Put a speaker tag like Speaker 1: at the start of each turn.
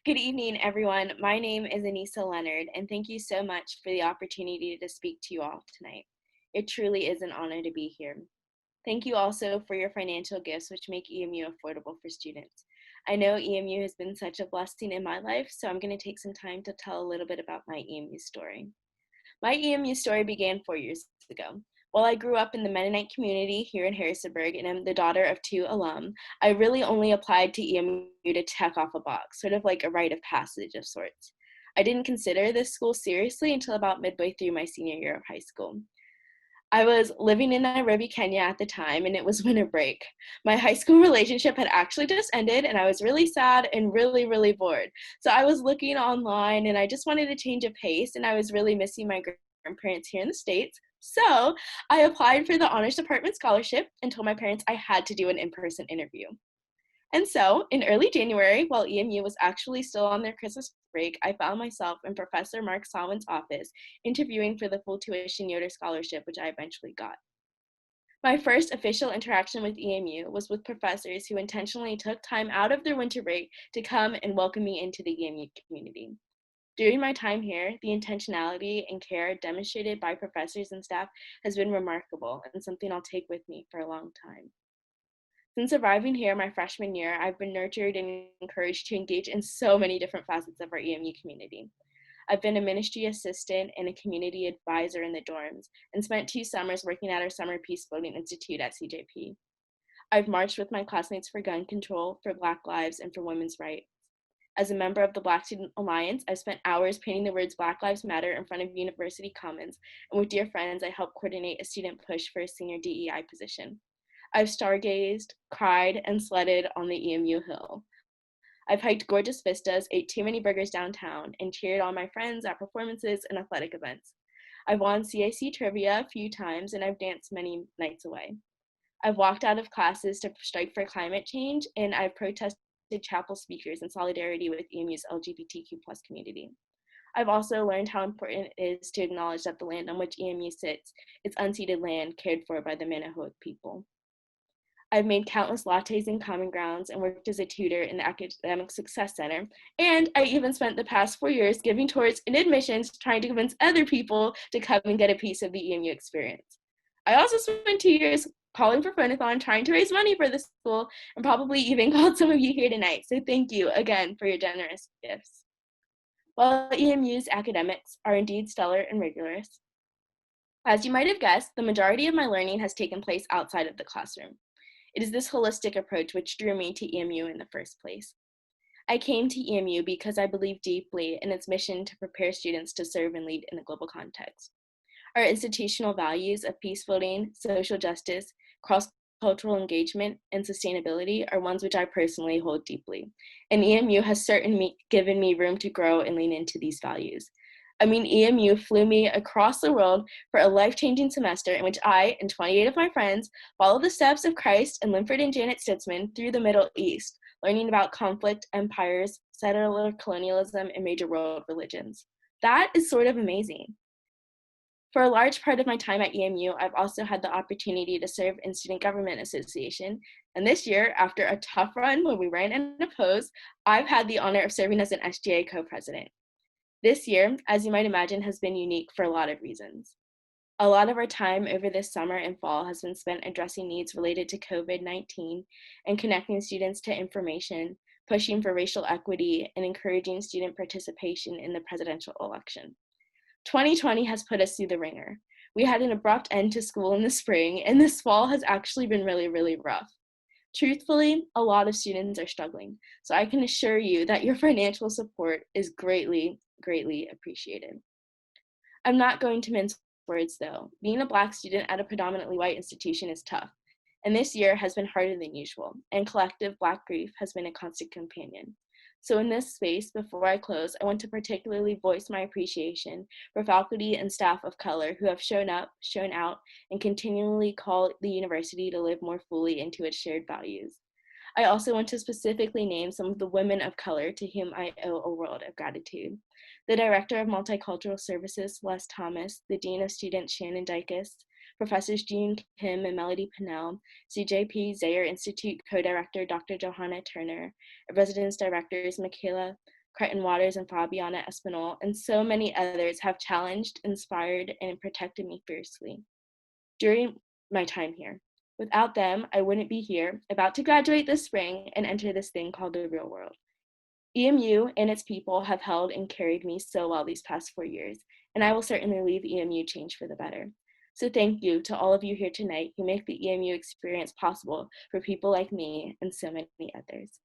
Speaker 1: Good evening, everyone. My name is Anisa Leonard, and thank you so much for the opportunity to speak to you all tonight. It truly is an honor to be here. Thank you also for your financial gifts, which make EMU affordable for students. I know EMU has been such a blessing in my life, so I'm going to take some time to tell a little bit about my EMU story. My EMU story began 4 years ago. While I grew up in the Mennonite community here in Harrisonburg and am the daughter of two alum, I really only applied to EMU to check off a box, sort of like a rite of passage of sorts. I didn't consider this school seriously until about midway through my senior year of high school. I was living in Nairobi, Kenya at the time, and it was winter break. My high school relationship had actually just ended, and I was really sad and really, really bored. So I was looking online, and I just wanted to change of pace, and I was really missing my grandparents here in the States. So I applied for the Honors Department scholarship and told my parents I had to do an in-person interview. And so, in early January, while EMU was actually still on their Christmas break, I found myself in Professor Mark Salmon's office interviewing for the full tuition Yoder scholarship, which I eventually got. My first official interaction with EMU was with professors who intentionally took time out of their winter break to come and welcome me into the EMU community. During my time here, the intentionality and care demonstrated by professors and staff has been remarkable and something I'll take with me for a long time. Since arriving here my freshman year, I've been nurtured and encouraged to engage in so many different facets of our EMU community. I've been a ministry assistant and a community advisor in the dorms and spent 2 summers working at our Summer Peace Building Institute at CJP. I've marched with my classmates for gun control, for Black lives, and for women's rights. As a member of the Black Student Alliance, I've spent hours painting the words Black Lives Matter in front of University Commons, and with dear friends, I helped coordinate a student push for a senior DEI position. I've stargazed, cried, and sledded on the EMU Hill. I've hiked gorgeous vistas, ate too many burgers downtown, and cheered on my friends at performances and athletic events. I've won CIC trivia a few times, and I've danced many nights away. I've walked out of classes to strike for climate change, and I've protested chapel speakers in solidarity with EMU's LGBTQ plus community. I've also learned how important it is to acknowledge that the land on which EMU sits is unceded land cared for by the Mennonite people. I've made countless lattes in Common Grounds and worked as a tutor in the Academic Success Center. And I even spent the past 4 years giving tours in admissions, trying to convince other people to come and get a piece of the EMU experience. I also spent 2 years calling for Phonathon, trying to raise money for the school, and probably even called some of you here tonight. So thank you again for your generous gifts. While EMU's academics are indeed stellar and rigorous, as you might have guessed, the majority of my learning has taken place outside of the classroom. It is this holistic approach which drew me to EMU in the first place. I came to EMU because I believe deeply in its mission to prepare students to serve and lead in a global context. Our institutional values of peace building, social justice, cross-cultural engagement, and sustainability are ones which I personally hold deeply. And EMU has certainly given me room to grow and lean into these values. EMU flew me across the world for a life-changing semester in which I and 28 of my friends followed the steps of Christ and Linford and Janet Stutzman through the Middle East, learning about conflict, empires, settler colonialism, and major world religions. That is sort of amazing. For a large part of my time at EMU, I've also had the opportunity to serve in Student Government Association. And this year, after a tough run when we ran unopposed, I've had the honor of serving as an SGA co-president. This year, as you might imagine, has been unique for a lot of reasons. A lot of our time over this summer and fall has been spent addressing needs related to COVID-19 and connecting students to information, pushing for racial equity, and encouraging student participation in the presidential election. 2020 has put us through the ringer. We had an abrupt end to school in the spring, and this fall has actually been really, really rough. Truthfully, a lot of students are struggling, so I can assure you that your financial support is greatly, greatly appreciated. I'm not going to mince words though. Being a Black student at a predominantly white institution is tough, and this year has been harder than usual, and collective Black grief has been a constant companion. So in this space, before I close, I want to particularly voice my appreciation for faculty and staff of color who have shown up, shown out, and continually call the university to live more fully into its shared values. I also want to specifically name some of the women of color to whom I owe a world of gratitude. The Director of Multicultural Services, Les Thomas, the Dean of Students, Shannon Dykes, Professors June Kim and Melody Pinnell, CJP Zayer Institute Co-Director Dr. Johanna Turner, Residence Directors Michaela Crichton Waters and Fabiana Espinal, and so many others have challenged, inspired, and protected me fiercely during my time here. Without them, I wouldn't be here, about to graduate this spring and enter this thing called the real world. EMU and its people have held and carried me so well these past 4 years, and I will certainly leave EMU changed for the better. So thank you to all of you here tonight who make the EMU experience possible for people like me and so many others.